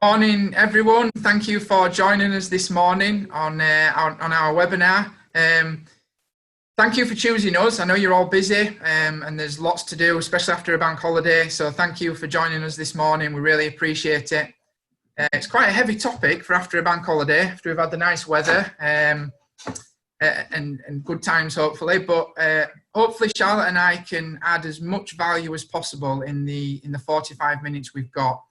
Morning, everyone. Thank you for joining us this morning on our webinar. Thank you for choosing us. I know you're all busy and there's lots to do, especially after a bank holiday. So thank you for joining us this morning. We really appreciate it. It's quite a heavy topic for after a bank holiday, after we've had the nice weather and good times, hopefully. But hopefully Charlotte and I can add as much value as possible in the 45 minutes we've got.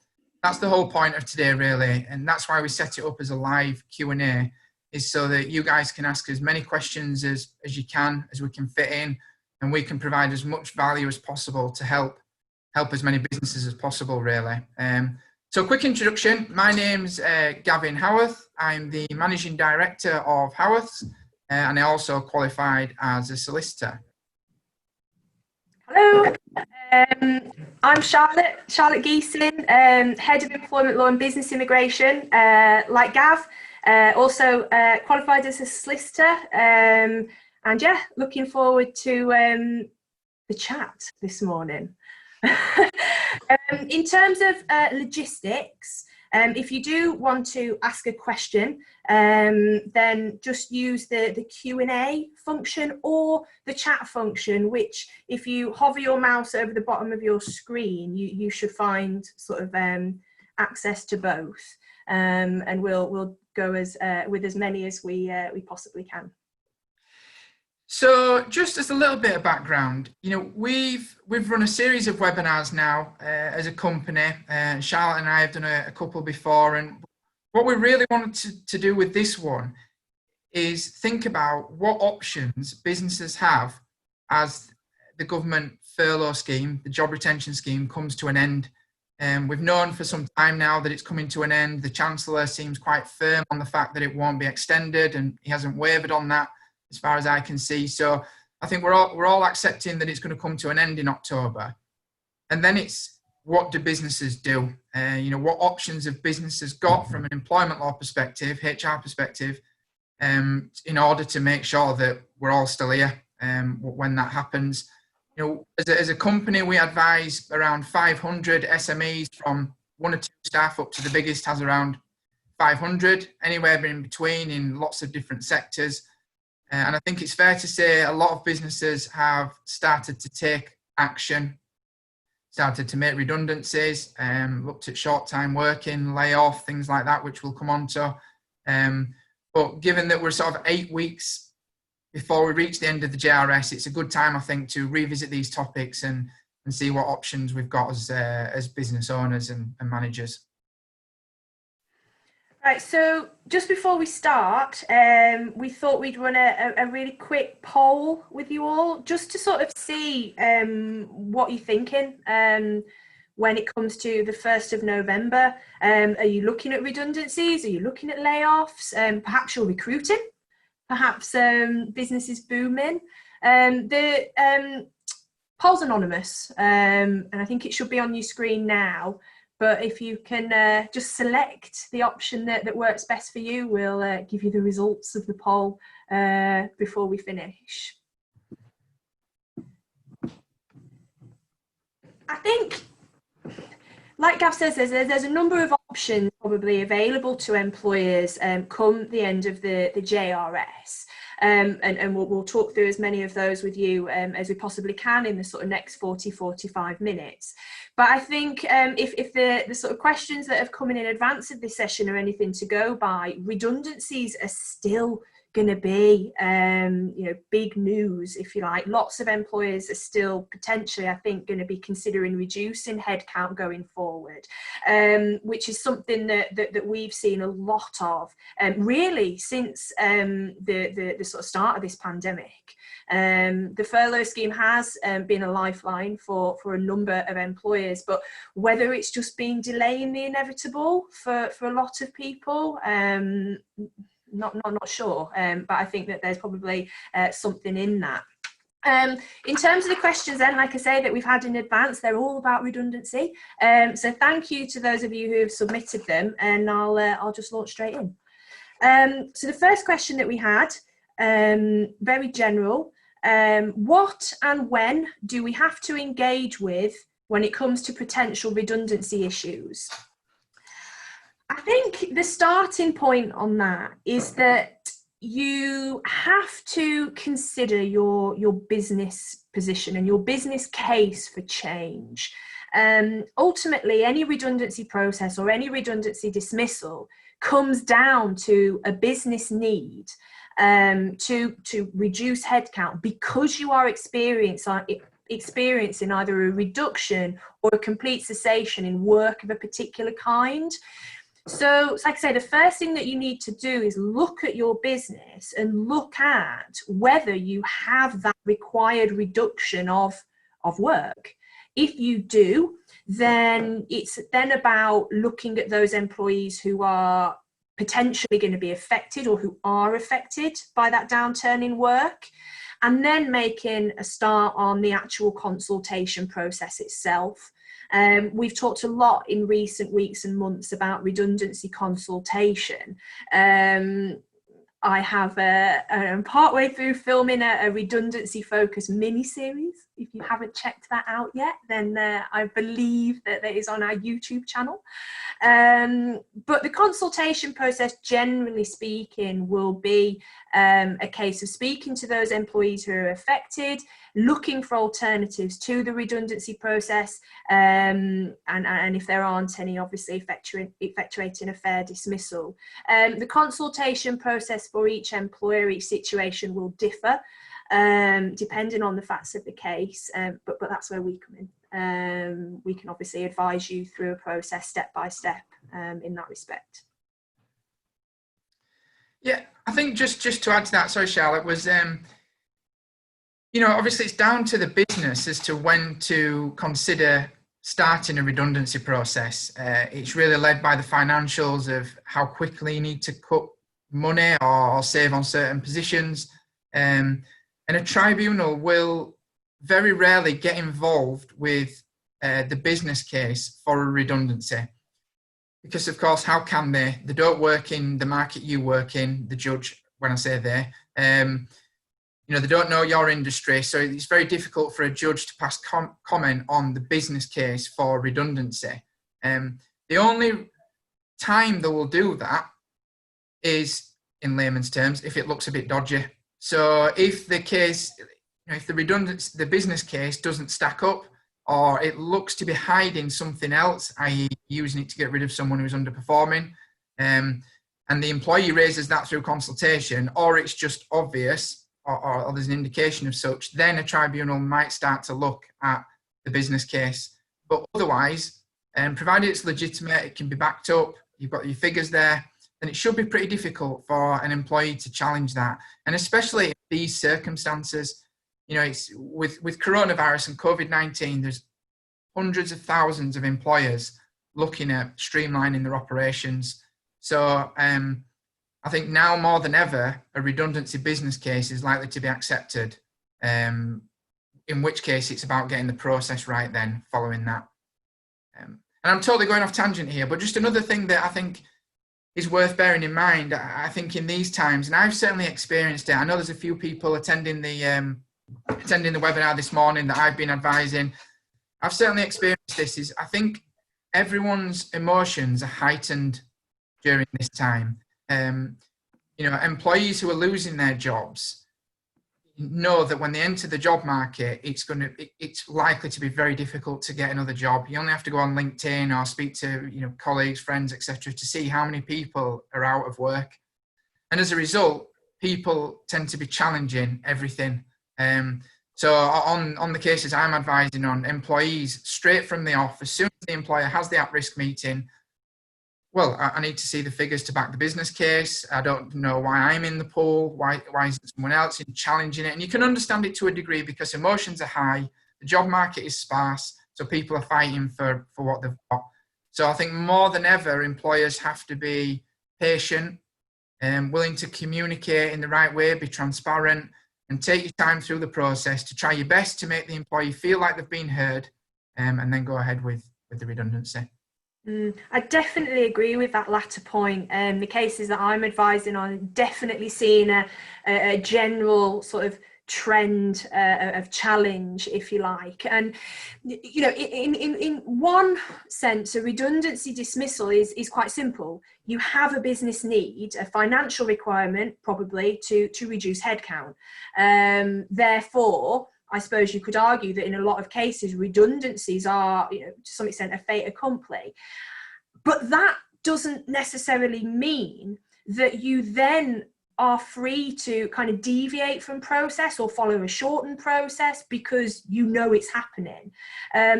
That's the whole point of today, really, and that's why we set it up as a live Q&A, is so that you guys can ask as many questions as you can, as we can fit in, and we can provide as much value as possible to help as many businesses as possible, really. So quick introduction, my name's Gavin Howarth. I'm the Managing Director of Howarth's, and I also qualified as a solicitor. Hello, I'm Charlotte Geeson, Head of Employment Law and Business Immigration, like Gav, also qualified as a solicitor, and yeah, looking forward to the chat this morning. In terms of logistics, if you do want to ask a question, then just use the Q&A function or the chat function, which if you hover your mouse over the bottom of your screen, you should find sort of access to both, and we'll go with as many as we possibly can. So just as a little bit of background, you know, we've run a series of webinars now as a company. Charlotte and I have done a couple before, and what we really wanted to do with this one is think about what options businesses have as the government furlough scheme, the job retention scheme, comes to an end. We've known for some time now that it's coming to an end. The Chancellor seems quite firm on the fact that it won't be extended, and he hasn't wavered on that, as far as I can see. So I think we're all accepting that it's going to come to an end in October. And then it's, what do businesses do? You know, what options have businesses got from an employment law perspective, HR perspective, in order to make sure that we're all still here when that happens. You know, as a company, we advise around 500 SMEs from 1 or 2 staff up to the biggest has around 500, anywhere in between in lots of different sectors. And I think it's fair to say a lot of businesses have started to take action, started to make redundancies, looked at short-time working, layoff, things like that, which we'll come on to. But given that we're sort of 8 weeks before we reach the end of the JRS, it's a good time, I think, to revisit these topics and see what options we've got as business owners and managers. Right, so just before we start, we thought we'd run a really quick poll with you all, just to sort of see what you're thinking when it comes to the 1st of November. Are you looking at redundancies? Are you looking at layoffs? Perhaps you're recruiting? Perhaps business is booming? The poll's anonymous, and I think it should be on your screen now. But if you can just select the option that works best for you, we'll give you the results of the poll before we finish. I think, like Gav says, there's a number of options probably available to employers come the end of the JRS. And we'll talk through as many of those with you as we possibly can in the sort of next 45 minutes. But I think if the sort of questions that have come in advance of this session are anything to go by, redundancies are still going to be, you know, big news, if you like. Lots of employers are still potentially, I think, going to be considering reducing headcount going forward, which is something that we've seen a lot of, really since the sort of start of this pandemic. The furlough scheme has been a lifeline for a number of employers, but whether it's just been delaying the inevitable for a lot of people, not sure, but I think that there's probably something in that. In terms of the questions then, like I say, that we've had in advance, they're all about redundancy. So thank you to those of you who have submitted them, and I'll just launch straight in. So the first question that we had, very general, what and when do we have to engage with when it comes to potential redundancy issues? I think the starting point on that is that you have to consider your business position and your business case for change. Ultimately, any redundancy process or any redundancy dismissal comes down to a business need to reduce headcount because you are experiencing either a reduction or a complete cessation in work of a particular kind. So, like I say, the first thing that you need to do is look at your business and look at whether you have that required reduction of work. If you do, then it's then about looking at those employees who are potentially going to be affected or who are affected by that downturn in work, and then making a start on the actual consultation process itself. We've talked a lot in recent weeks and months about redundancy consultation. I have I'm partway through filming a redundancy focused mini-series. If you haven't checked that out yet, then I believe that is on our YouTube channel. But the consultation process, generally speaking, will be a case of speaking to those employees who are affected, looking for alternatives to the redundancy process, and if there aren't any, obviously effectuating a fair dismissal. The consultation process for each employer, each situation will differ, depending on the facts of the case, but that's where we come in. We can obviously advise you through a process step by step in that respect. Yeah, I think just to add to that, sorry, Charlotte, was obviously it's down to the business as to when to consider starting a redundancy process. It's really led by the financials of how quickly you need to cut money or save on certain positions. And a tribunal will very rarely get involved with the business case for a redundancy. Because, of course, how can they? They don't work in the market you work in, the judge, when I say they. They don't know your industry, so it's very difficult for a judge to pass comment on the business case for redundancy. The only time they will do that is, in layman's terms, if it looks a bit dodgy. So if the case, if the business case doesn't stack up, or it looks to be hiding something else, i.e. using it to get rid of someone who's underperforming, and the employee raises that through consultation, or it's just obvious, or there's an indication of such, then a tribunal might start to look at the business case. But otherwise, provided it's legitimate, it can be backed up, you've got your figures there, then it should be pretty difficult for an employee to challenge that. And especially in these circumstances, it's with coronavirus and COVID-19, there's hundreds of thousands of employers looking at streamlining their operations. So I think now more than ever, a redundancy business case is likely to be accepted, in which case it's about getting the process right then following that. And I'm totally going off tangent here, but just another thing that I think is worth bearing in mind, I think in these times, and I've certainly experienced it. I know there's a few people attending the webinar this morning that I've been advising. I've certainly experienced this. I think everyone's emotions are heightened during this time. Employees who are losing their jobs know that when they enter the job market, it's likely to be very difficult to get another job. You only have to go on LinkedIn or speak to colleagues, friends, etc., to see how many people are out of work. And as a result, people tend to be challenging everything. So on the cases I'm advising on, employees straight from the off, as soon as the employer has the at-risk meeting, well, I need to see the figures to back the business case. I don't know why I'm in the pool. Why is someone else in challenging it? And you can understand it to a degree because emotions are high. The job market is sparse. So people are fighting for what they've got. So I think more than ever, employers have to be patient and willing to communicate in the right way, be transparent, and take your time through the process to try your best to make the employee feel like they've been heard, and then go ahead with the redundancy. I definitely agree with that latter point. The cases that I'm advising on, definitely seeing a general sort of trend of challenge, if you like. And you know, in one sense, a redundancy dismissal is quite simple. You have a business need, a financial requirement probably to reduce headcount. Therefore, I suppose you could argue that in a lot of cases redundancies are, you know, to some extent a fait accompli. But that doesn't necessarily mean that you then are free to kind of deviate from process or follow a shortened process because you know it's happening.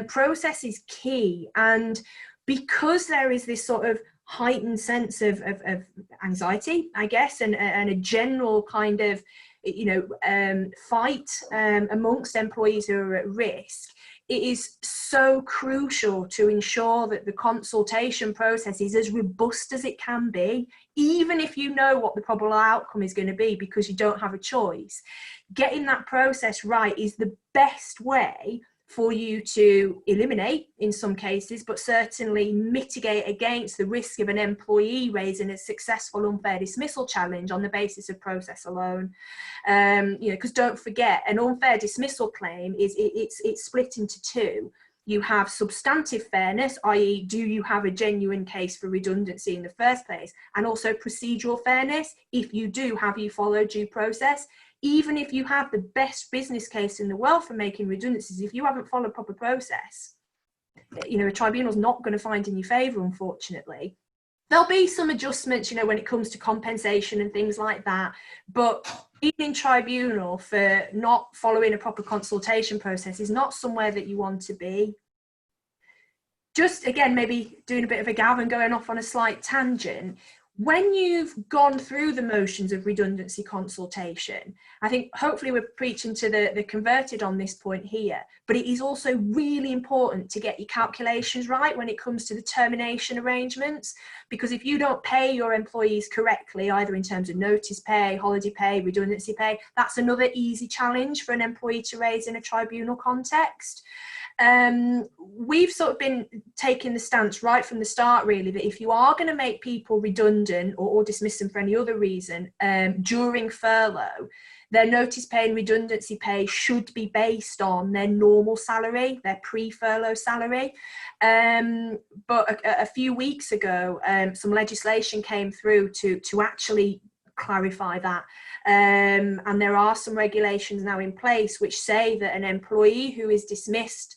Process is key, and because there is this sort of heightened sense of anxiety, I guess, and a general kind of, you know, fight amongst employees who are at risk, it is so crucial to ensure that the consultation process is as robust as it can be, even if you know what the probable outcome is going to be because you don't have a choice. Getting that process right is the best way for you to eliminate, in some cases, but certainly mitigate against the risk of an employee raising a successful unfair dismissal challenge on the basis of process alone. You know, because don't forget, an unfair dismissal claim it's split into two. You have substantive fairness, i.e. do you have a genuine case for redundancy in the first place? And also procedural fairness. If you do, have you followed due process? Even if you have the best business case in the world for making redundancies, if you haven't followed proper process, you know, a tribunal's not going to find in your favour, unfortunately. There'll be some adjustments, you know, when it comes to compensation and things like that, but being in tribunal for not following a proper consultation process is not somewhere that you want to be. Just again, maybe doing a bit of a gav and going off on a slight tangent, when you've gone through the motions of redundancy consultation, I think hopefully we're preaching to the converted on this point here, but it is also really important to get your calculations right when it comes to the termination arrangements, because if you don't pay your employees correctly, either in terms of notice pay, holiday pay, redundancy pay, that's another easy challenge for an employee to raise in a tribunal context. We've sort of been taking the stance right from the start, really, that if you are going to make people redundant or dismiss them for any other reason during furlough, their notice pay and redundancy pay should be based on their normal salary, their pre-furlough salary. But a few weeks ago, some legislation came through to actually clarify that. And there are some regulations now in place which say that an employee who is dismissed,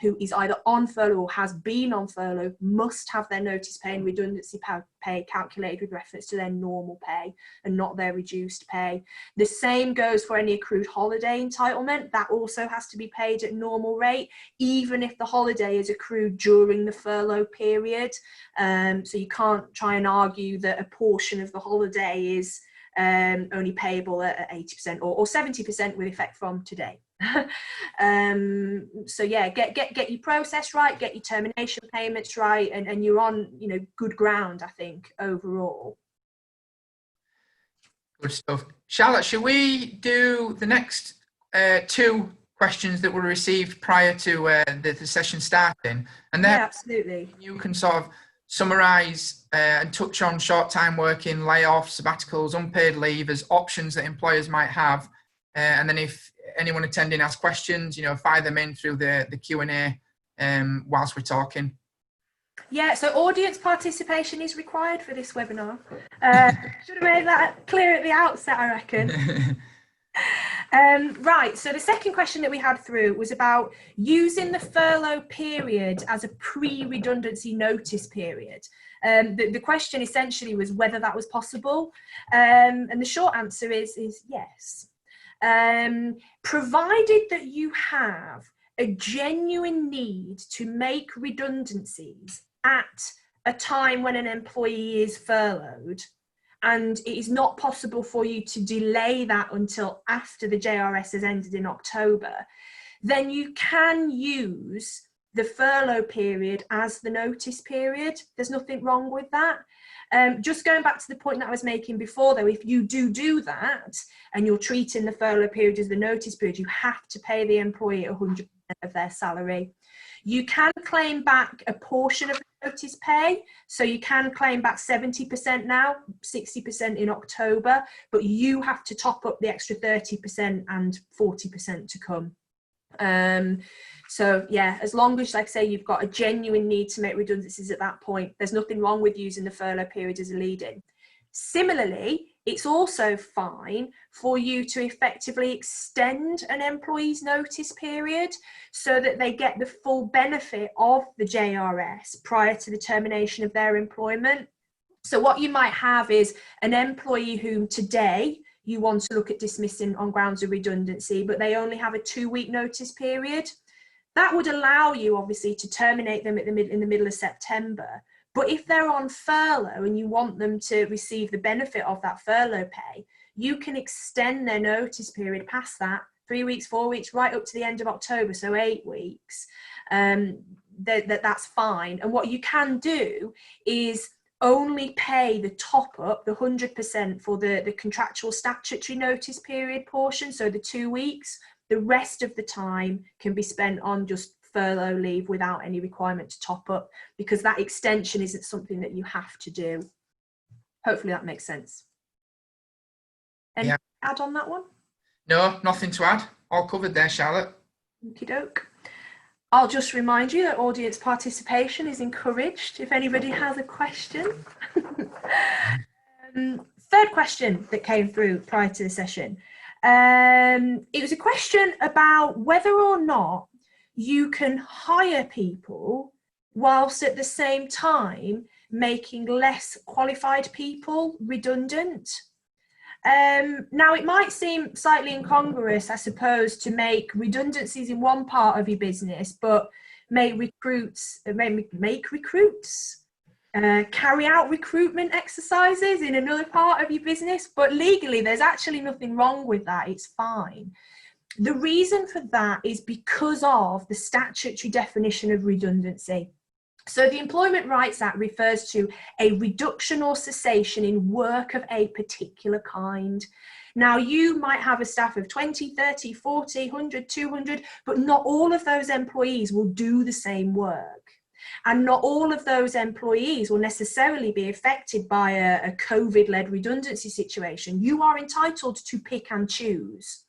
who is either on furlough or has been on furlough, must have their notice pay and redundancy pay calculated with reference to their normal pay and not their reduced pay. The same goes for any accrued holiday entitlement. That also has to be paid at normal rate, even if the holiday is accrued during the furlough period. So you can't try and argue that a portion of the holiday is only payable at 80% or 70% with effect from today. So yeah, get your process right, get your termination payments right, and you're on, you know, good ground, I think, overall. Good stuff. Charlotte, should we do the next two questions that were received prior to the session starting? And then absolutely. You can sort of summarise and touch on short-time working, layoffs, sabbaticals, unpaid leave as options that employers might have. And then if anyone attending has questions, you know, fire them in through the Q&A whilst we're talking. Yeah, so audience participation is required for this webinar. Should have made that clear at the outset, I reckon. Right, so the second question that we had through was about using the furlough period as a pre-redundancy notice period. The question essentially was whether that was possible, and the short answer is yes. Provided that you have a genuine need to make redundancies at a time when an employee is furloughed, and it is not possible for you to delay that until after the JRS has ended in October, then you can use the furlough period as the notice period. There's nothing wrong with that. Just going back to the point that I was making before, though, if you do that and you're treating the furlough period as the notice period, you have to pay the employee 100% of their salary. You can claim back a portion of notice pay. So you can claim back 70% now, 60% in October, but you have to top up the extra 30% and 40% to come. So yeah, as long as, like I say, you've got a genuine need to make redundancies at that point, there's nothing wrong with using the furlough period as a lead-in. Similarly, it's also fine for you to effectively extend an employee's notice period so that they get the full benefit of the JRS prior to the termination of their employment. So what you might have is an employee whom today you want to look at dismissing on grounds of redundancy, but they only have a 2-week notice period. That would allow you obviously to terminate them in the middle of September. But if they're on furlough and you want them to receive the benefit of that furlough pay, you can extend their notice period past that, 3 weeks, 4 weeks, right up to the end of October, so 8 weeks. That's fine. And what you can do is only pay the top up, the 100% for the contractual statutory notice period portion, so the 2 weeks. The rest of the time can be spent on just furlough leave without any requirement to top up, because that extension isn't something that you have to do. Hopefully that makes sense. Any add on that one? No, nothing to add. All covered there, Charlotte. Okie doke. I'll just remind you that audience participation is encouraged if anybody has a question. Third question that came through prior to the session. It was a question about whether or not you can hire people whilst at the same time making less qualified people redundant. Now, it might seem slightly incongruous, I suppose, to make redundancies in one part of your business, but make recruits, carry out recruitment exercises in another part of your business. But legally, there's actually nothing wrong with that. It's fine. The reason for that is because of the statutory definition of redundancy. So the Employment Rights Act refers to a reduction or cessation in work of a particular kind. Now, you might have a staff of 20, 30, 40, 100, 200, but not all of those employees will do the same work. And not all of those employees will necessarily be affected by a COVID-led redundancy situation. You are entitled to pick and choose.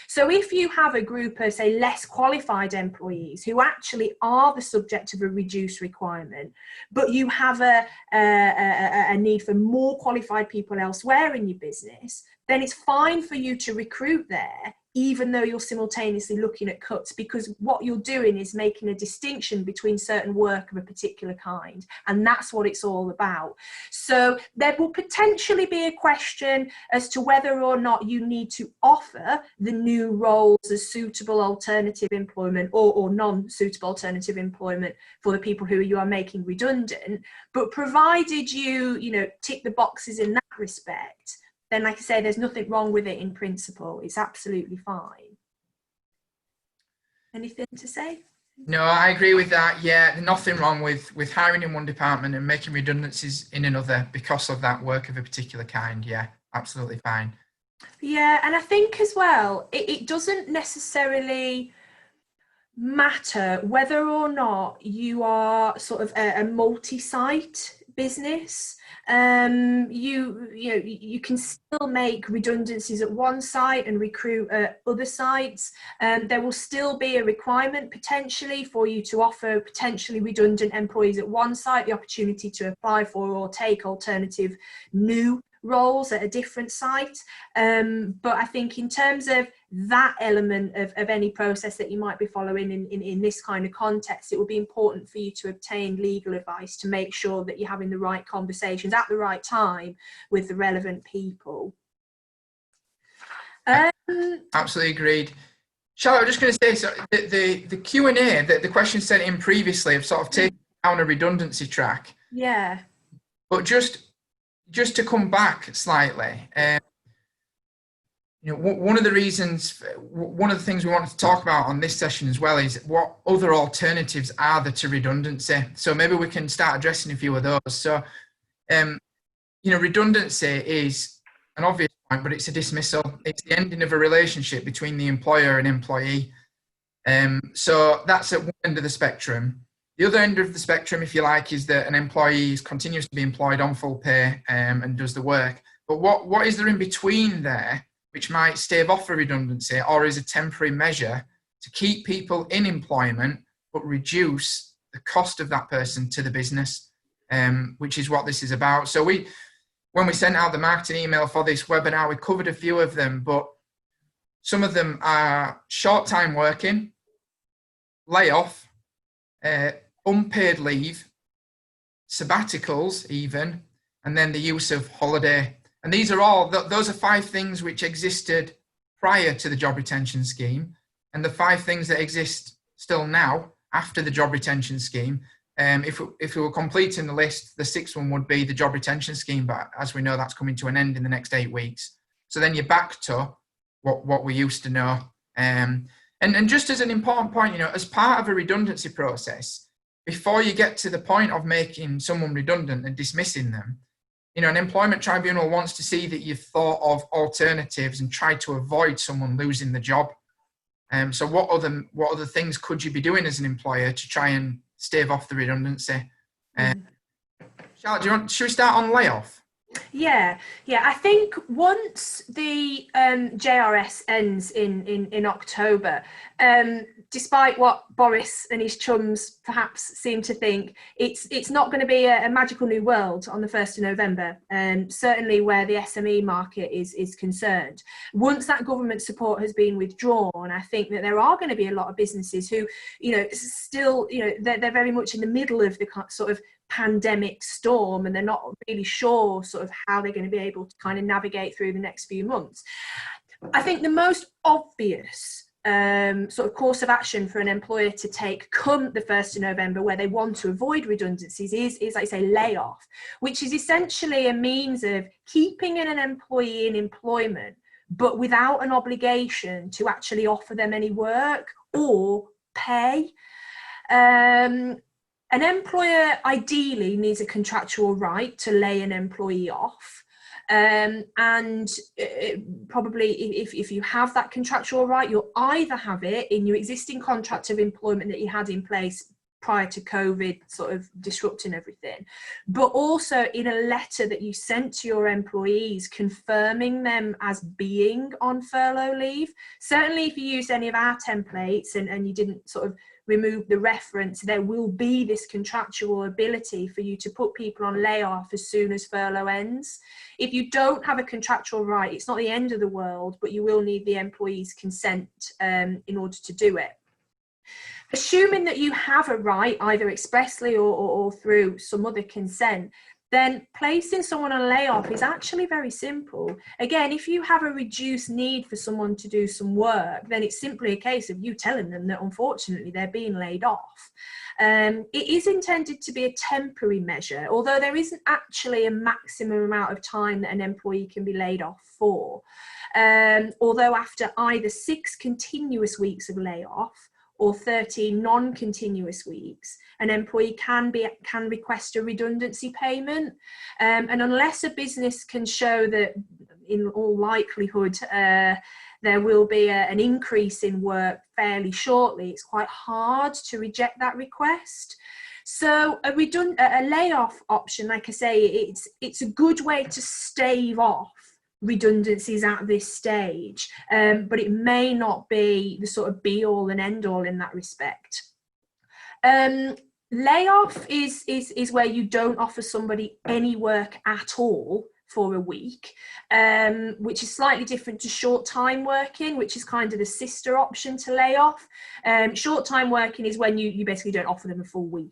So if you have a group of, say, less qualified employees who actually are the subject of a reduced requirement, but you have a need for more qualified people elsewhere in your business, then it's fine for you to recruit there, even though you're simultaneously looking at cuts, because what you're doing is making a distinction between certain work of a particular kind, and that's what it's all about. So there will potentially be a question as to whether or not you need to offer the new roles as suitable alternative employment or non-suitable alternative employment for the people who you are making redundant. But provided you tick the boxes in that respect, then, like I say, there's nothing wrong with it in principle. It's absolutely fine. Anything to say? No, I agree with that. Yeah, nothing wrong with hiring in one department and making redundancies in another because of that work of a particular kind. Yeah, absolutely fine. Yeah, and I think as well, it doesn't necessarily matter whether or not you are sort of a multi-site business. You can still make redundancies at one site and recruit at other sites. There will still be a requirement potentially for you to offer potentially redundant employees at one site the opportunity to apply for or take alternative new roles at a different site. But I think in terms of that element of any process that you might be following in this kind of context, it will be important for you to obtain legal advice to make sure that you're having the right conversations at the right time with the relevant people. Absolutely agreed. Charlotte, I'm just going to say, so the Q&A, the questions sent in previously have sort of taken down a redundancy track. Yeah. But just to come back slightly, one of the things we wanted to talk about on this session as well is what other alternatives are there to redundancy. So maybe we can start addressing a few of those. So, redundancy is an obvious point, but it's a dismissal. It's the ending of a relationship between the employer and employee. So that's at one end of the spectrum. The other end of the spectrum, if you like, is that an employee continues to be employed on full pay and does the work. But what is there in between there, which might stave off a redundancy or is a temporary measure to keep people in employment, but reduce the cost of that person to the business, which is what this is about. So when we sent out the marketing email for this webinar, we covered a few of them, but some of them are short time working, layoff, unpaid leave, sabbaticals even, and then the use of holiday. And these are all, those are 5 things which existed prior to the job retention scheme, and the 5 things that exist still now after the job retention scheme. If we were completing the list, the 6th one would be the job retention scheme, but as we know, that's coming to an end in the next 8 weeks. So then you're back to what we used to know. And just as an important point, as part of a redundancy process, before you get to the point of making someone redundant and dismissing them, an employment tribunal wants to see that you've thought of alternatives and tried to avoid someone losing the job. So what other things could you be doing as an employer to try and stave off the redundancy? Charlotte, should we start on layoff? Yeah. I think once the JRS ends in October, despite what Boris and his chums perhaps seem to think, it's not going to be a magical new world on the 1st of November, certainly where the SME market is concerned. Once that government support has been withdrawn, I think that there are going to be a lot of businesses who, still, they're very much in the middle of the sort of pandemic storm, and they're not really sure sort of how they're going to be able to kind of navigate through the next few months. I think the most obvious sort of course of action for an employer to take come the 1st of November, where they want to avoid redundancies, is like I say, layoff, which is essentially a means of keeping an employee in employment, but without an obligation to actually offer them any work or pay. An employer ideally needs a contractual right to lay an employee off. Probably if you have that contractual right, you'll either have it in your existing contract of employment that you had in place prior to COVID sort of disrupting everything, but also in a letter that you sent to your employees confirming them as being on furlough leave. Certainly if you used any of our templates and you didn't sort of remove the reference, there will be this contractual ability for you to put people on layoff as soon as furlough ends. If you don't have a contractual right, it's not the end of the world, but you will need the employee's consent in order to do it. Assuming that you have a right, either expressly or through some other consent, then placing someone on layoff is actually very simple. Again, if you have a reduced need for someone to do some work, then it's simply a case of you telling them that unfortunately they're being laid off. It is intended to be a temporary measure, although there isn't actually a maximum amount of time that an employee can be laid off for. Although after either 6 continuous weeks of layoff or 13 non-continuous weeks, an employee can request a redundancy payment. And unless a business can show that in all likelihood there will be an increase in work fairly shortly, it's quite hard to reject that request. So a layoff option, like I say, it's a good way to stave off redundancies at this stage, but it may not be the sort of be all and end all in that respect. Layoff is where you don't offer somebody any work at all for a week, which is slightly different to short time working, which is kind of the sister option to layoff. Short time working is when you basically don't offer them a full week.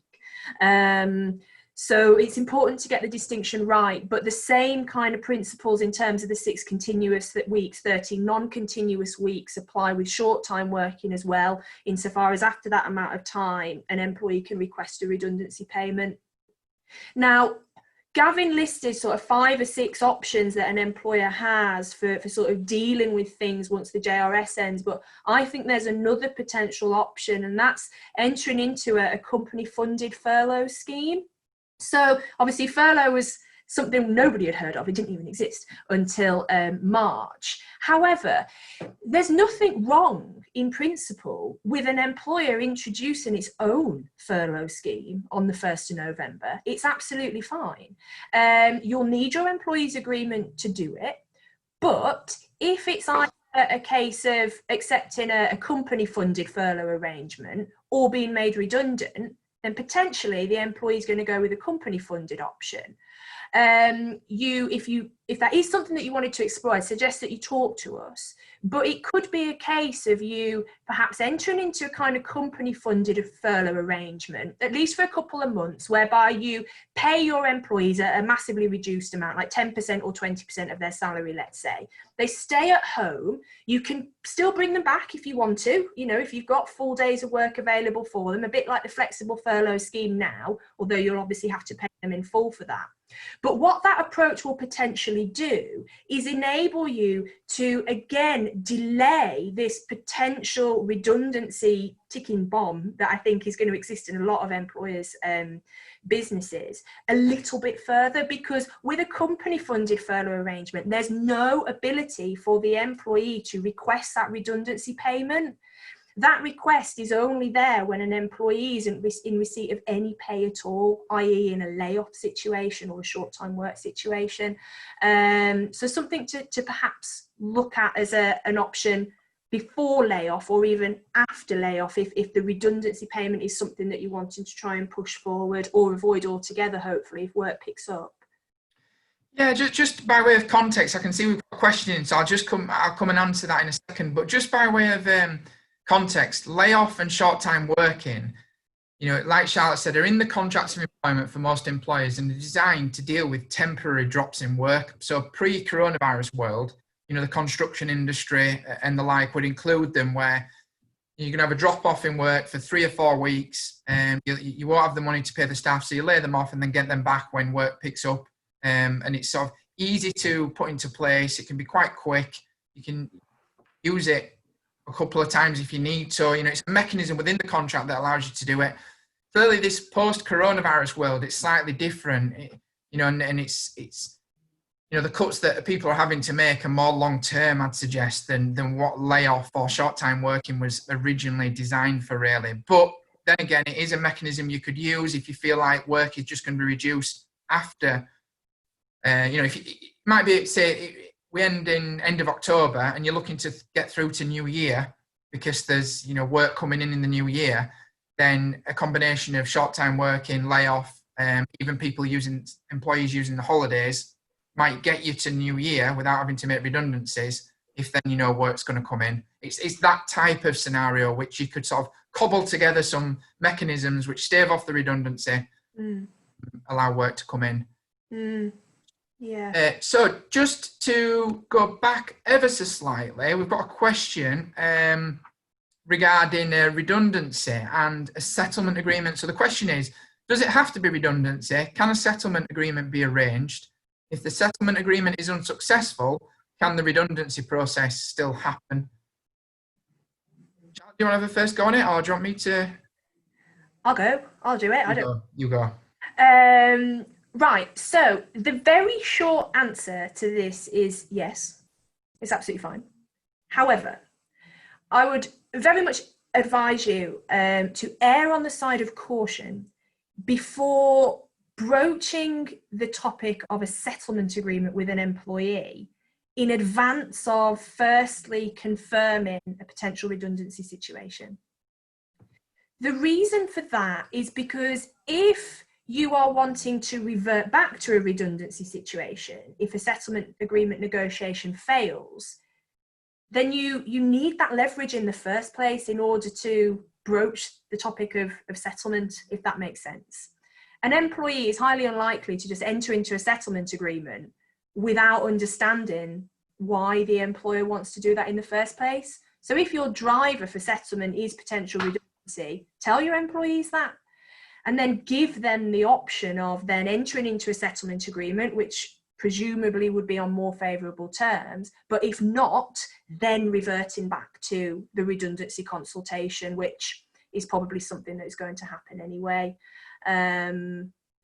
So it's important to get the distinction right, but the same kind of principles in terms of the 6 continuous weeks, 13 non-continuous weeks apply with short time working as well, insofar as after that amount of time, an employee can request a redundancy payment. Now, Gavin listed sort of 5 or 6 options that an employer has for sort of dealing with things once the JRS ends, but I think there's another potential option, and that's entering into a company funded furlough scheme. So obviously furlough was something nobody had heard of. It didn't even exist until March. However, there's nothing wrong in principle with an employer introducing its own furlough scheme on the 1st of November. It's absolutely fine. You'll need your employee's agreement to do it. But if it's either a case of accepting a company-funded furlough arrangement or being made redundant, then potentially the employee is going to go with a company-funded option. If that is something that you wanted to explore, I'd suggest that you talk to us. But it could be a case of you perhaps entering into a kind of company-funded furlough arrangement, at least for a couple of months, whereby you pay your employees a massively reduced amount, like 10% or 20% of their salary, let's say. They stay at home. You can still bring them back if you want to, if you've got full days of work available for them, a bit like the flexible furlough scheme now, although you'll obviously have to pay them in full for that. But what that approach will potentially do is enable you to, again, delay this potential redundancy ticking bomb that I think is going to exist in a lot of employers' businesses a little bit further, because with a company-funded furlough arrangement, there's no ability for the employee to request that redundancy payment. That request is only there when an employee isn't in receipt of any pay at all, i.e. in a layoff situation or a short-time work situation. So something to perhaps look at as an option before layoff or even after layoff, if the redundancy payment is something that you're wanting to try and push forward or avoid altogether, hopefully, if work picks up. Yeah, just by way of context, I can see we've got a question, so I'll come and answer that in a second. But just by way of context, layoff and short-time working, like Charlotte said, are in the contracts of employment for most employers and are designed to deal with temporary drops in work. So pre-coronavirus world, the construction industry and the like would include them, where you're going to have a drop off in work for 3 or 4 weeks and you won't have the money to pay the staff, so you lay them off and then get them back when work picks up. And it's sort of easy to put into place. It can be quite quick. You can use it a couple of times if you need to. It's a mechanism within the contract that allows you to do it. Clearly, this post-coronavirus world, it's slightly different, and it's the cuts that people are having to make are more long-term, I'd suggest, than what layoff or short-time working was originally designed for, really. But then again, it is a mechanism you could use if you feel like work is just going to be reduced after, if it might be, say, we end of October and you're looking to get through to New Year because there's, work coming in the new year, then a combination of short-time working, layoff, even employees using the holidays might get you to New Year without having to make redundancies if then work's going to come in. It's that type of scenario which you could sort of cobble together some mechanisms which stave off the redundancy, allow work to come in. Yeah. So just to go back ever so slightly, we've got a question regarding redundancy and a settlement agreement. So the question is, does it have to be redundancy? Can a settlement agreement be arranged? If the settlement agreement is unsuccessful, can the redundancy process still happen? Do you want to have a first go on it, or do you want me to? I'll go. I'll do it. You go. Right, so the very short answer to this is yes, it's absolutely fine. However, I would very much advise you to err on the side of caution before broaching the topic of a settlement agreement with an employee in advance of firstly confirming a potential redundancy situation. The reason for that is because if you are wanting to revert back to a redundancy situation, if a settlement agreement negotiation fails, then you need that leverage in the first place in order to broach the topic of settlement, if that makes sense. An employee is highly unlikely to just enter into a settlement agreement without understanding why the employer wants to do that in the first place. So if your driver for settlement is potential redundancy, tell your employees that, and then give them the option of then entering into a settlement agreement, which presumably would be on more favourable terms, but if not, then reverting back to the redundancy consultation, which is probably something that is going to happen anyway.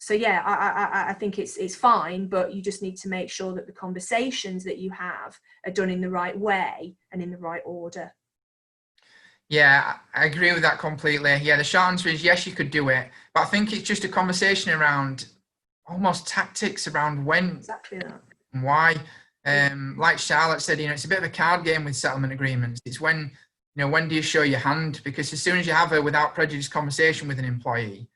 So yeah, I think it's fine, but you just need to make sure that the conversations that you have are done in the right way and in the right order. Yeah, I agree with that completely. Yeah, the short answer is yes, you could do it, but I think it's just a conversation around almost tactics around when Exactly that. and why. Like Charlotte said, it's a bit of a card game with settlement agreements. It's when do you show your hand? Because as soon as you have a without prejudice conversation with an employee,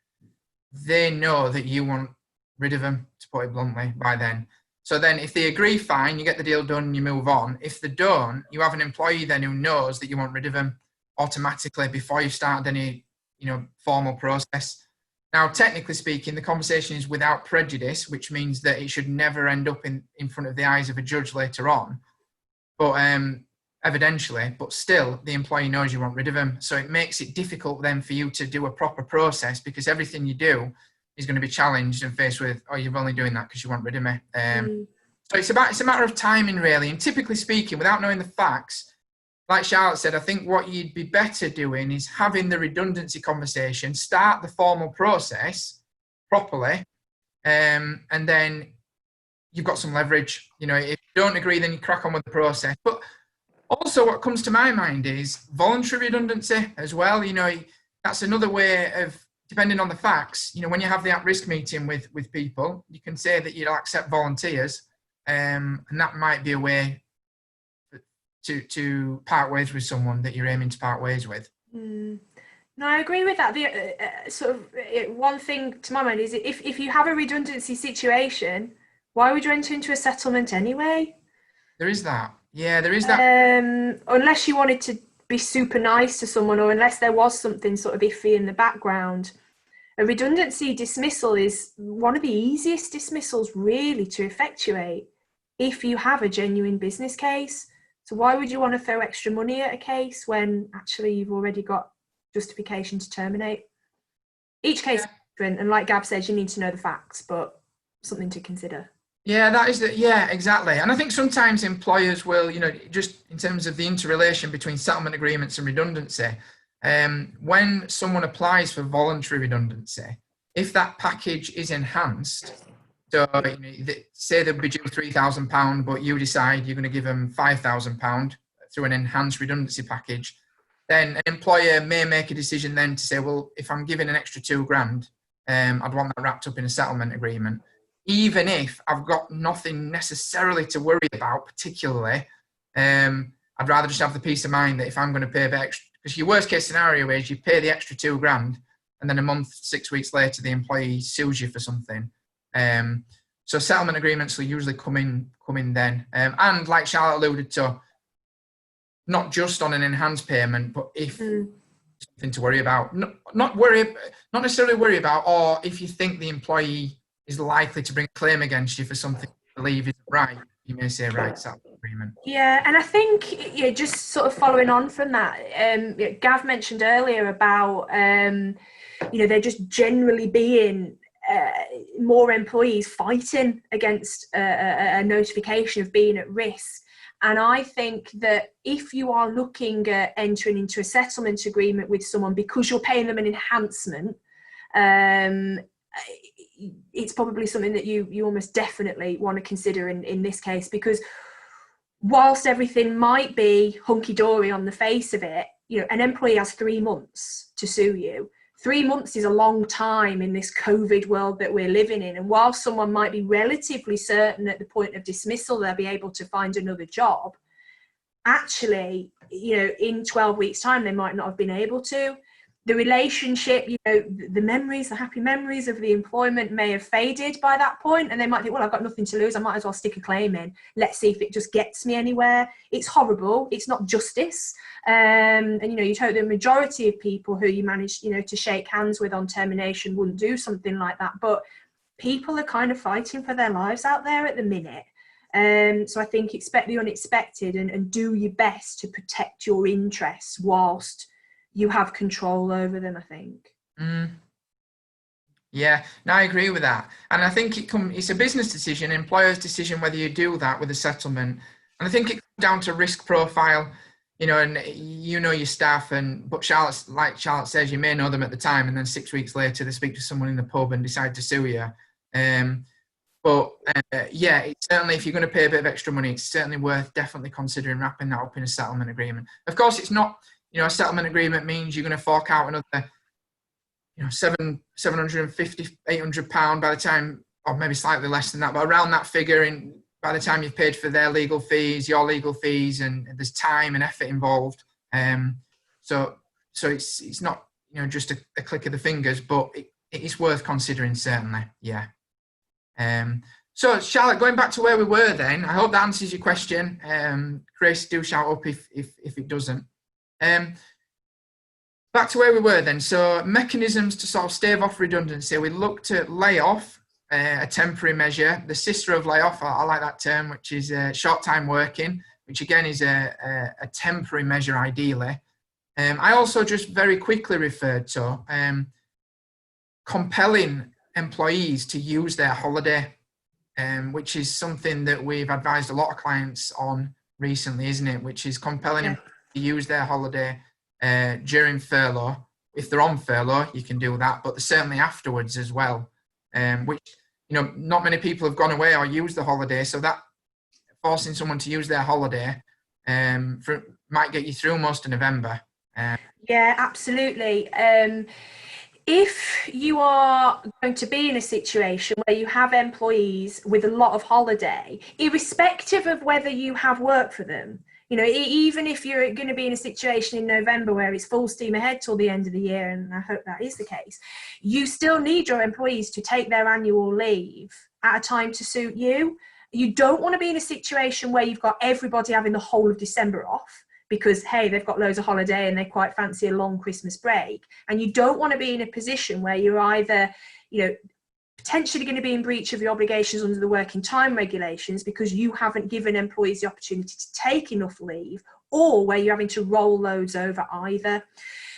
they know that you want rid of them, to put it bluntly, by then. So then if they agree, fine, you get the deal done and you move on. If they don't, you have an employee then who knows that you want rid of them automatically before you start any, formal process. Now, technically speaking, the conversation is without prejudice, which means that it should never end up in front of the eyes of a judge later on. But evidentially, but still, the employee knows you want rid of them. So it makes it difficult then for you to do a proper process, because everything you do is going to be challenged and faced with, oh, you're only doing that because you want rid of me. So it's a matter of timing, really. And typically speaking, without knowing the facts, like Charlotte said, I think what you'd be better doing is having the redundancy conversation, start the formal process properly, and then you've got some leverage. If you don't agree, then you crack on with the process. But also what comes to my mind is voluntary redundancy as well. That's another way of, depending on the facts, when you have the at-risk meeting with people, you can say that you'll accept volunteers, and that might be a way to part ways with someone that you're aiming to part ways with. No, I agree with that. The one thing to my mind is if you have a redundancy situation, why would you enter into a settlement anyway? There is that. Yeah, there is that. Unless you wanted to be super nice to someone, or unless there was something sort of iffy in the background. A redundancy dismissal is one of the easiest dismissals really to effectuate if you have a genuine business case. So why would you want to throw extra money at a case when actually you've already got justification to terminate? Each case is different, and like Gab says, you need to know the facts, but something to consider. Yeah, exactly. And I think sometimes employers will, just in terms of the interrelation between settlement agreements and redundancy, when someone applies for voluntary redundancy, if that package is enhanced, so say they'll be due £3,000, but you decide you're going to give them £5,000 through an enhanced redundancy package, then an employer may make a decision then to say, well, if I'm giving an extra £2,000, I'd want that wrapped up in a settlement agreement. Even if I've got nothing necessarily to worry about particularly, I'd rather just have the peace of mind that if I'm going to pay the extra, because your worst case scenario is you pay the extra £2,000 and then a month, 6 weeks later, the employee sues you for something. So settlement agreements will usually come in then. And like Charlotte alluded to, not just on an enhanced payment, but if something to worry about, not necessarily worry about, or if you think the employee is likely to bring a claim against you for something you believe isn't right, you may say, right, settlement agreement. Yeah, and I think just sort of following on from that, Gav mentioned earlier about there just generally being more employees fighting against a notification of being at risk. And I think that if you are looking at entering into a settlement agreement with someone because you're paying them an enhancement, it's probably something that you almost definitely want to consider in this case, because whilst everything might be hunky-dory on the face of it, an employee has 3 months to sue you. 3 months is a long time in this COVID world that we're living in. And while someone might be relatively certain at the point of dismissal they'll be able to find another job, actually, in 12 weeks' time, they might not have been able to. The relationship, the memories, the happy memories of the employment may have faded by that point, and they might think, well, I've got nothing to lose, I might as well stick a claim in. Let's see if it just gets me anywhere. It's horrible. It's not justice. And you'd hope the majority of people who you manage, to shake hands with on termination wouldn't do something like that. But people are kind of fighting for their lives out there at the minute. So I think expect the unexpected and do your best to protect your interests whilst you have control over them, I think. Yeah, no, I agree with that. And I think it's a business decision, employer's decision, whether you do that with a settlement. And I think it comes down to risk profile. you know, and you know your staff, but like Charlotte says, you may know them at the time, and then 6 weeks later they speak to someone in the pub and decide to sue you. But yeah, it's certainly, if you're going to pay a bit of extra money, it's certainly worth definitely considering wrapping that up in a settlement agreement. Of course, it's not, you know, a settlement agreement means you're going to fork out another, you know, £750, £800 by the time, or maybe slightly less than that, but around that figure by the time you've paid for their legal fees, your legal fees, and there's time and effort involved. So it's not, you know, just a click of the fingers, but it is worth considering, certainly. Yeah. So Charlotte, going back to where we were then, I hope that answers your question. Grace, do shout up if it doesn't. Back to where we were then. So mechanisms to sort of stave off redundancy. We looked at layoff, a temporary measure. The sister of layoff, I like that term, which is short time working, which again is a temporary measure ideally. I also just very quickly referred to compelling employees to use their holiday, which is something that we've advised a lot of clients on recently, isn't it? Which is compelling them to use their holiday during furlough. If they're on furlough, you can do that, but certainly afterwards as well, which, you know, not many people have gone away or used the holiday, so that forcing someone to use their holiday might get you through most of November. Yeah, absolutely. If you are going to be in a situation where you have employees with a lot of holiday, irrespective of whether you have work for them, you know, even if you're going to be in a situation in November where it's full steam ahead till the end of the year, and I hope that is the case, you still need your employees to take their annual leave at a time to suit you. You don't want to be in a situation where you've got everybody having the whole of December off, because, hey, they've got loads of holiday and they quite fancy a long Christmas break. And you don't want to be in a position where you're either, you know, potentially going to be in breach of your obligations under the working time regulations because you haven't given employees the opportunity to take enough leave, or where you're having to roll loads over either.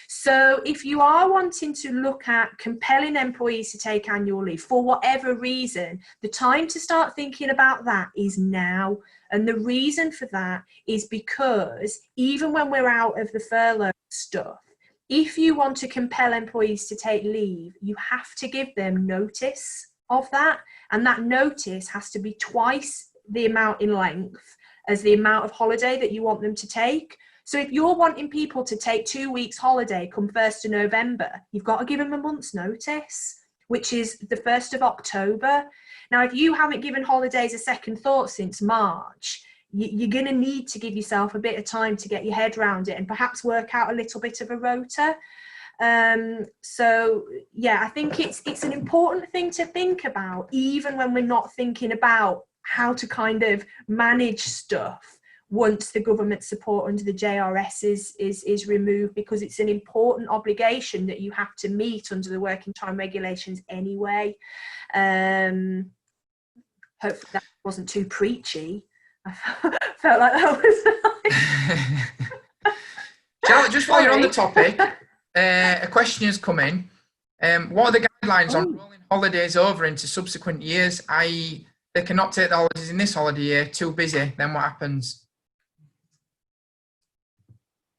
So if you are wanting to look at compelling employees to take annual leave for whatever reason, the time to start thinking about that is now. And the reason for that is because even when we're out of the furlough stuff, if you want to compel employees to take leave, you have to give them notice of that. And that notice has to be twice the amount in length as the amount of holiday that you want them to take. So if you're wanting people to take 2 weeks holiday come 1st of November, you've got to give them a month's notice, which is the 1st of October. Now, if you haven't given holidays a second thought since March, you're going to need to give yourself a bit of time to get your head around it and perhaps work out a little bit of a rota. So yeah, I think it's an important thing to think about, even when we're not thinking about how to kind of manage stuff once the government support under the JRS is removed, because it's an important obligation that you have to meet under the working time regulations anyway. Hopefully that wasn't too preachy. I felt like that was Charlotte, just while you're on the topic, a question has come in. What are the guidelines on rolling holidays over into subsequent years, i.e. they cannot take the holidays in this holiday year, too busy, then what happens?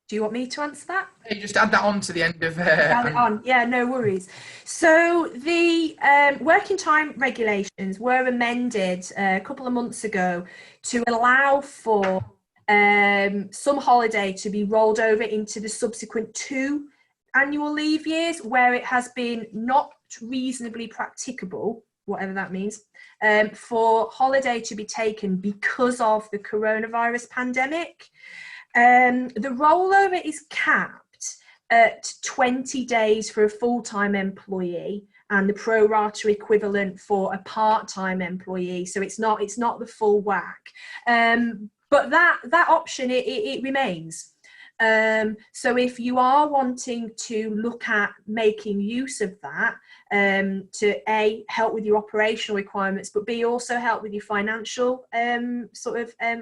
Do you want me to answer that? You just add that on to the end of... Add it on. Yeah, no worries. So the working time regulations were amended a couple of months ago to allow for some holiday to be rolled over into the subsequent 2 annual leave years where it has been not reasonably practicable, whatever that means, for holiday to be taken because of the coronavirus pandemic. The rollover is capped at 20 days for a full-time employee and the pro rata equivalent for a part-time employee. So it's not the full whack. But that option, it remains. So if you are wanting to look at making use of that, to A, help with your operational requirements, but B, also help with your financial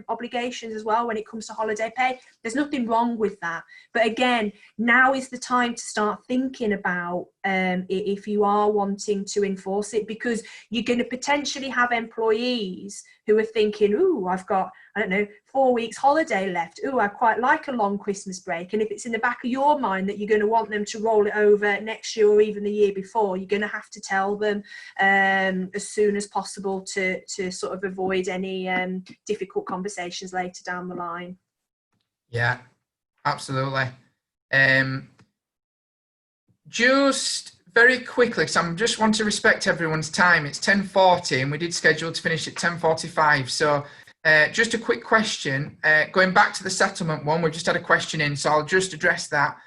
obligations as well when it comes to holiday pay. There's nothing wrong with that. But again, now is the time to start thinking about if you are wanting to enforce it, because you're going to potentially have employees who are thinking, ooh, I've got, I don't know, 4 weeks holiday left. Ooh, I quite like a long Christmas break. And if it's in the back of your mind that you're going to want them to roll it over next year or even the year before, you're going to have to tell them as soon as possible to sort of avoid any difficult conversations later down the line. Yeah, absolutely. Just very quickly, because I just want to respect everyone's time. It's 10:40 and we did schedule to finish at 10:45. So just a quick question, going back to the settlement one, we've just had a question in, so I'll just address that.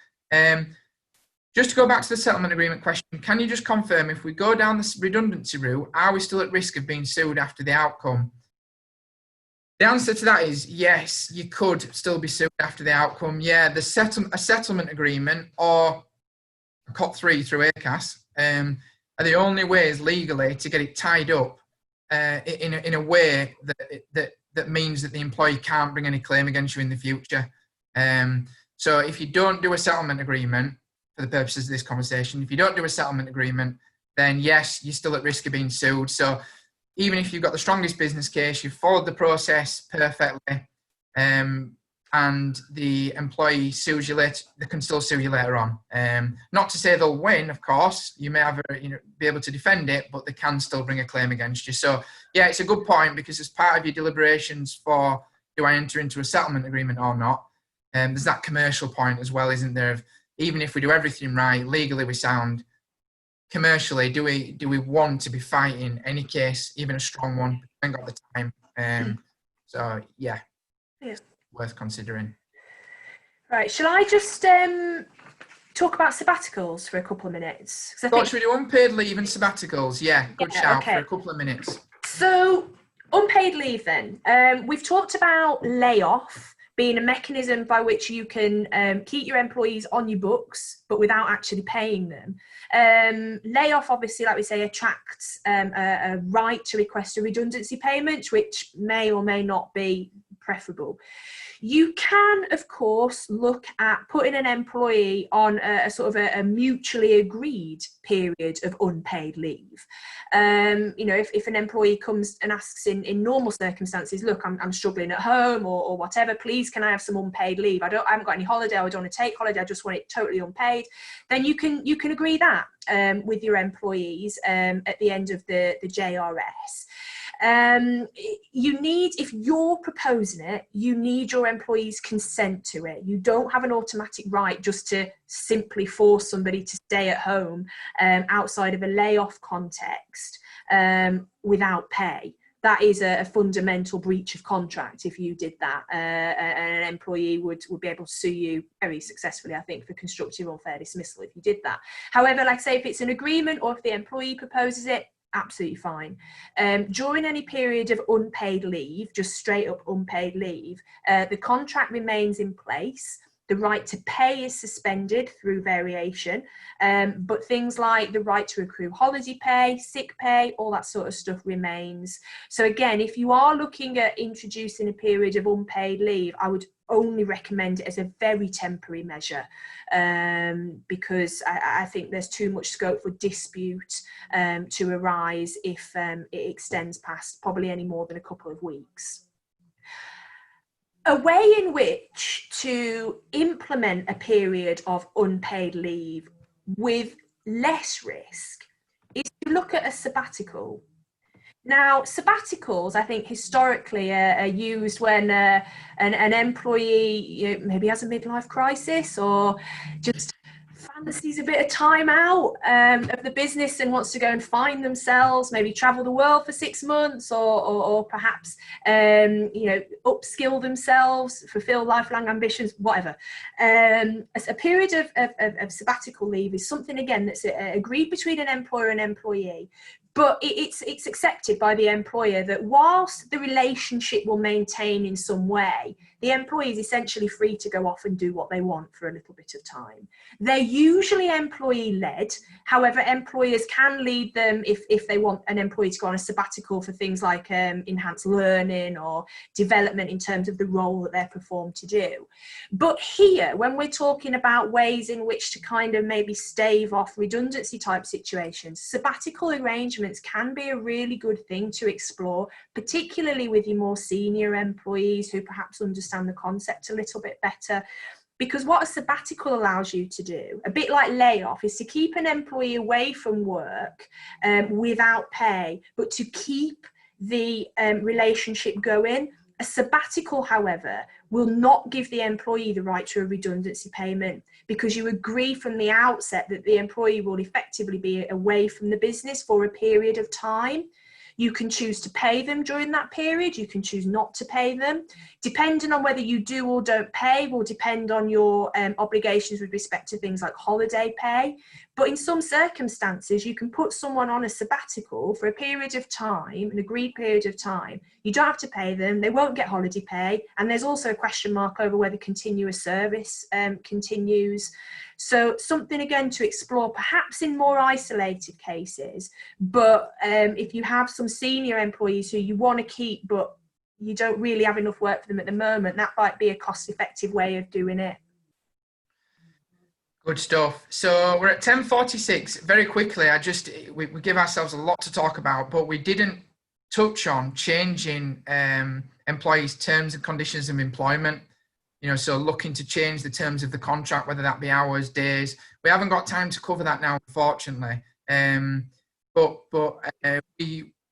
Just to go back to the settlement agreement question, can you just confirm if we go down the redundancy route, are we still at risk of being sued after the outcome? The answer to that is yes, you could still be sued after the outcome. Yeah, a settlement agreement or a COT3 through ACAS are the only ways legally to get it tied up in a way that means that the employee can't bring any claim against you in the future. So if you don't do a settlement agreement, for the purposes of this conversation, if you don't do a settlement agreement, then yes, you're still at risk of being sued. So even if you've got the strongest business case, you've followed the process perfectly, and the employee sues you later, they can still sue you later on. Not to say they'll win, of course. You may have be able to defend it, but they can still bring a claim against you. So yeah, it's a good point, because as part of your deliberations for do I enter into a settlement agreement or not, there's that commercial point as well, isn't there? Even if we do everything right, legally we sound, commercially, do we want to be fighting any case, even a strong one? We haven't got the time. So yeah, worth considering. Right, shall I just talk about sabbaticals for a couple of minutes? Should we do unpaid leave and sabbaticals? Yeah, good shout, okay. For a couple of minutes. So unpaid leave then. We've talked about layoff being a mechanism by which you can keep your employees on your books, but without actually paying them. Layoff, obviously, like we say, attracts a right to request a redundancy payment, which may or may not be preferable. You can, of course, look at putting an employee on a sort of a mutually agreed period of unpaid leave. If an employee comes and asks in normal circumstances, look, I'm struggling at home or whatever, please can I have some unpaid leave? I haven't got any holiday, I don't want to take holiday, I just want it totally unpaid. Then you can agree that with your employees at the end of the JRS. If you're proposing it, you need your employees' consent to it. You don't have an automatic right just to simply force somebody to stay at home outside of a layoff context without pay. That is a fundamental breach of contract if you did that. An employee would be able to sue you very successfully, I think, for constructive unfair dismissal if you did that. However, like I say, if it's an agreement or if the employee proposes it, absolutely fine. During any period of unpaid leave, just straight up unpaid leave, the contract remains in place. The right to pay is suspended through variation, but things like the right to accrue holiday pay, sick pay, all that sort of stuff remains. So again, if you are looking at introducing a period of unpaid leave, I would only recommend it as a very temporary measure, because I think there's too much scope for dispute to arise if it extends past probably any more than a couple of weeks. A way in which to implement a period of unpaid leave with less risk is to look at a sabbatical. Now, sabbaticals, I think, historically are used when an employee maybe has a midlife crisis or just fancies a bit of time out of the business and wants to go and find themselves, maybe travel the world for 6 months or perhaps, upskill themselves, fulfill lifelong ambitions, whatever. A period of sabbatical leave is something, again, that's agreed between an employer and employee. but it's accepted by the employer that whilst the relationship will maintain in some way, the employee is essentially free to go off and do what they want for a little bit of time. They're usually employee-led. However, employers can lead them if they want an employee to go on a sabbatical for things like enhanced learning or development in terms of the role that they're performed to do. But here, when we're talking about ways in which to kind of maybe stave off redundancy type situations, sabbatical arrangements can be a really good thing to explore, particularly with your more senior employees who perhaps understand the concept a little bit better. Because what a sabbatical allows you to do, a bit like layoff, is to keep an employee away from work without pay, but to keep the relationship going. A sabbatical, however, will not give the employee the right to a redundancy payment, because you agree from the outset that the employee will effectively be away from the business for a period of time. You can choose to pay them during that period. You can choose not to pay them. Depending on whether you do or don't pay will depend on your obligations with respect to things like holiday pay. But in some circumstances, you can put someone on a sabbatical for a period of time, an agreed period of time. You don't have to pay them. They won't get holiday pay. And there's also a question mark over whether continuous service continues. So something, again, to explore, perhaps in more isolated cases. But if you have some senior employees who you want to keep, but you don't really have enough work for them at the moment, that might be a cost-effective way of doing it. Good stuff. So we're at 10:46. Very quickly, we give ourselves a lot to talk about, but we didn't touch on changing employees' terms and conditions of employment. You know, so looking to change the terms of the contract, whether that be hours, days. We haven't got time to cover that now, unfortunately.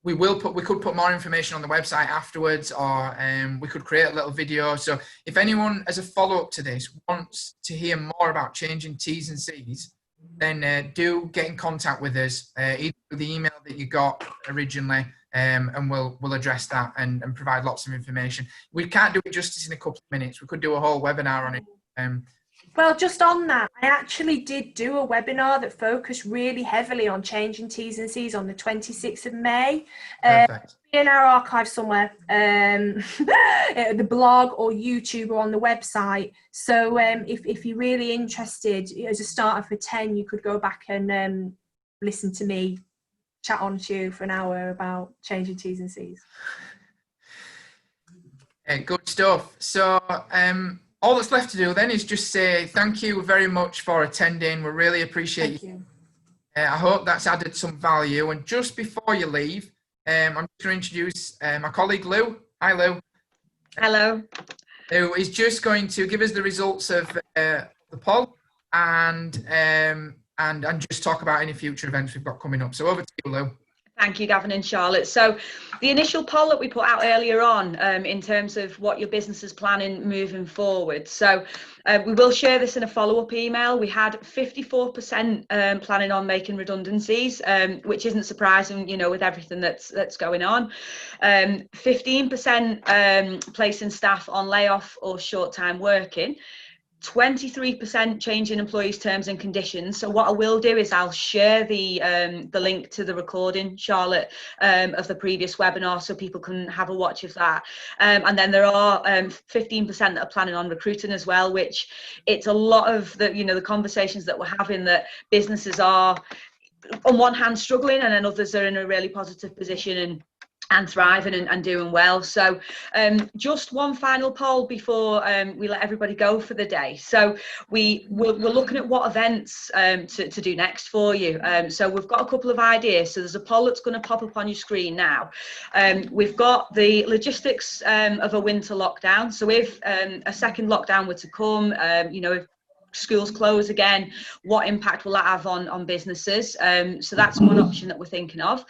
We could put more information on the website afterwards, or we could create a little video. So if anyone, as a follow-up to this, wants to hear more about changing T's and C's, then do get in contact with us, either through the email that you got originally, and we'll address that and provide lots of information. We can't do it justice in a couple of minutes. We could do a whole webinar on it. Well, just on that, I actually did do a webinar that focused really heavily on changing T's and C's on the 26th of May. Perfect. In our archive somewhere, the blog or YouTube or on the website. So if you're really interested, as a starter for 10, you could go back and listen to me chat on to you for an hour about changing T's and C's. Good stuff. So all that's left to do then is just say thank you very much for attending. We really appreciate you. I hope that's added some value. And just before you leave, I'm just going to introduce my colleague Lou. Hi, Lou. Hello. Who is just going to give us the results of the poll and just talk about any future events we've got coming up. So over to you, Lou. Thank you, Gavin and Charlotte. So the initial poll that we put out earlier on in terms of what your business is planning moving forward. So we will share this in a follow-up email. We had 54% planning on making redundancies, which isn't surprising, you know, with everything that's going on. 15% placing staff on layoff or short-time working. 23% changing employees' terms and conditions. So what I will do is I'll share the link to the recording, Charlotte, of the previous webinar, so people can have a watch of that. And then there are 15% that are planning on recruiting as well, which it's a lot of the, you know, the conversations that we're having, that businesses are on one hand struggling, and then others are in a really positive position and thriving and doing well. So just one final poll before we let everybody go for the day. So we're looking at what events to do next for you. So we've got a couple of ideas. So there's a poll that's going to pop up on your screen now. We've got the logistics of a winter lockdown. So if a second lockdown were to come, you know, if schools close again, what impact will that have on businesses? So that's one option that we're thinking of.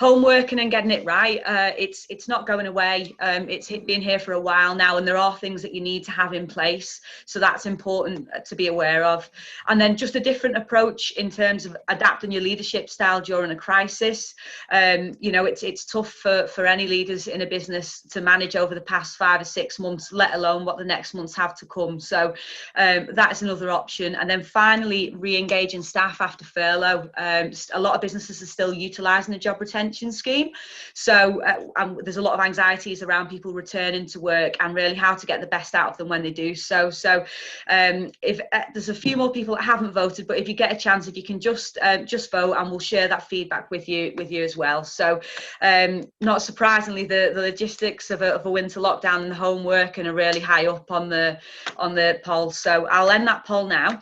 home working and getting it right. It's not going away. It's been here for a while now, and there are things that you need to have in place. So that's important to be aware of. And then just a different approach in terms of adapting your leadership style during a crisis. You know, it's tough for any leaders in a business to manage over the past 5 or 6 months, let alone what the next months have to come. So that's another option. And then finally, re-engaging staff after furlough. A lot of businesses are still utilising the job retention scheme. So there's a lot of anxieties around people returning to work and really how to get the best out of them when they do so. So if there's a few more people that haven't voted, but if you get a chance, if you can just vote, and we'll share that feedback with you as well. So not surprisingly, the logistics of a winter lockdown and the homework are really high up on the poll. So I'll end that poll now.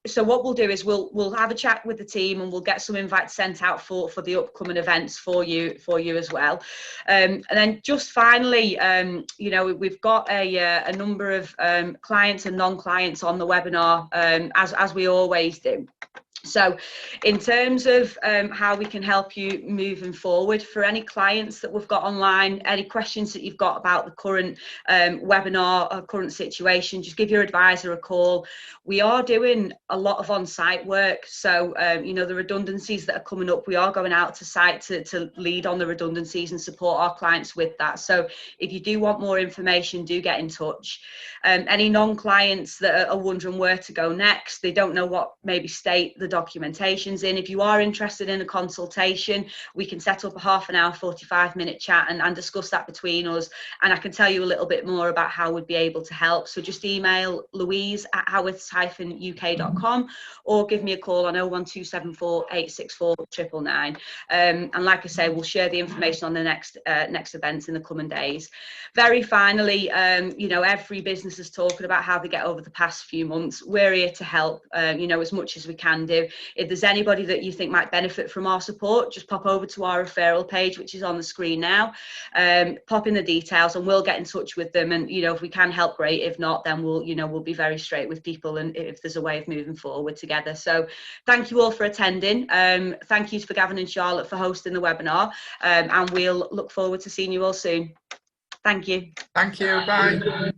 So what we'll do is we'll have a chat with the team, and we'll get some invites sent out for the upcoming events for you as well. And then just finally, you know, we've got a number of clients and non-clients on the webinar, as we always do. So in terms of how we can help you moving forward, for any clients that we've got online, any questions that you've got about the current webinar or current situation, just give your advisor a call. We are doing a lot of on-site work. So, you know, the redundancies that are coming up, we are going out to site to lead on the redundancies and support our clients with that. So if you do want more information, do get in touch. Any non-clients that are wondering where to go next, they don't know what maybe state the documentation's in. If you are interested in a consultation, we can set up a half an hour, 45-minute chat and discuss that between us. And I can tell you a little bit more about how we'd be able to help. So just email louise@howiths-uk.com or give me a call on 01274 864 999. And like I say, we'll share the information on the next events in the coming days. Very finally, you know, every business is talking about how they get over the past few months. We're here to help, you know, as much as we can do. If there's anybody that you think might benefit from our support, just pop over to our referral page, which is on the screen now. Pop in the details and we'll get in touch with them. And, you know, if we can help, great. If not, then we'll be very straight with people, and if there's a way of moving forward together. So thank you all for attending. Thank you for Gavin and Charlotte for hosting the webinar. And we'll look forward to seeing you all soon. Thank you. Thank you. Bye.